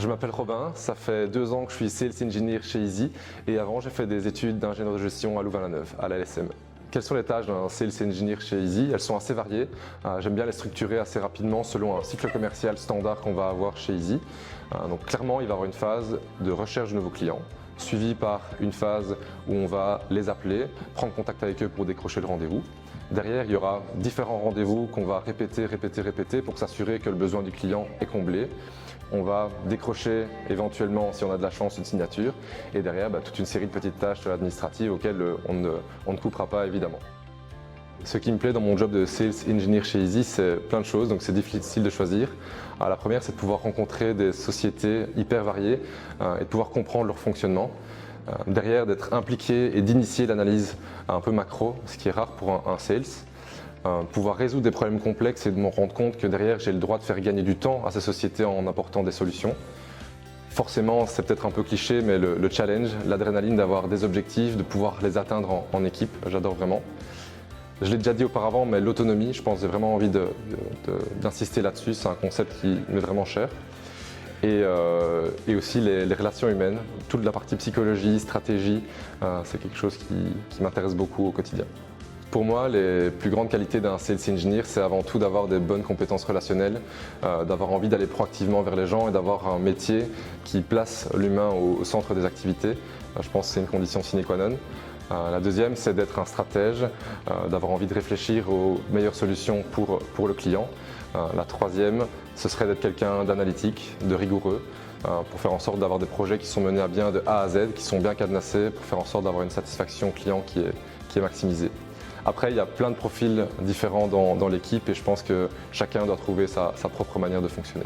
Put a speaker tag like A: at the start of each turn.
A: Je m'appelle Robin, ça fait 2 ans que je suis Sales Engineer chez Easy et avant j'ai fait des études d'ingénieur de gestion à Louvain-la-Neuve, à la LSM. Quelles sont les tâches d'un Sales Engineer chez Easy? Elles sont assez variées, j'aime bien les structurer assez rapidement selon un cycle commercial standard qu'on va avoir chez Easy. Donc clairement il va y avoir une phase de recherche de nouveaux clients, suivie par une phase où on va les appeler, prendre contact avec eux pour décrocher le rendez-vous. Derrière, il y aura différents rendez-vous qu'on va répéter pour s'assurer que le besoin du client est comblé. On va décrocher éventuellement, si on a de la chance, une signature. Et derrière, toute une série de petites tâches administratives auxquelles on ne coupera pas évidemment. Ce qui me plaît dans mon job de Sales Engineer chez Easy, c'est plein de choses, donc c'est difficile de choisir. La première, c'est de pouvoir rencontrer des sociétés hyper variées et de pouvoir comprendre leur fonctionnement. Derrière, d'être impliqué et d'initier l'analyse un peu macro, ce qui est rare pour un sales. Pouvoir résoudre des problèmes complexes et de me rendre compte que derrière, j'ai le droit de faire gagner du temps à ces sociétés en apportant des solutions. Forcément, c'est peut-être un peu cliché, mais le challenge, l'adrénaline d'avoir des objectifs, de pouvoir les atteindre en équipe, j'adore vraiment. Je l'ai déjà dit auparavant, mais l'autonomie, je pense que j'ai vraiment envie d'insister là-dessus, c'est un concept qui m'est vraiment cher. Et aussi les relations humaines, toute la partie psychologie, stratégie, c'est quelque chose qui m'intéresse beaucoup au quotidien. Pour moi, les plus grandes qualités d'un sales engineer, c'est avant tout d'avoir des bonnes compétences relationnelles, d'avoir envie d'aller proactivement vers les gens et d'avoir un métier qui place l'humain au centre des activités. Je pense que c'est une condition sine qua non. La deuxième, c'est d'être un stratège, d'avoir envie de réfléchir aux meilleures solutions pour le client. La troisième, ce serait d'être quelqu'un d'analytique, de rigoureux, pour faire en sorte d'avoir des projets qui sont menés à bien de A à Z, qui sont bien cadenassés, pour faire en sorte d'avoir une satisfaction client qui est maximisée. Après, il y a plein de profils différents dans l'équipe et je pense que chacun doit trouver sa propre manière de fonctionner.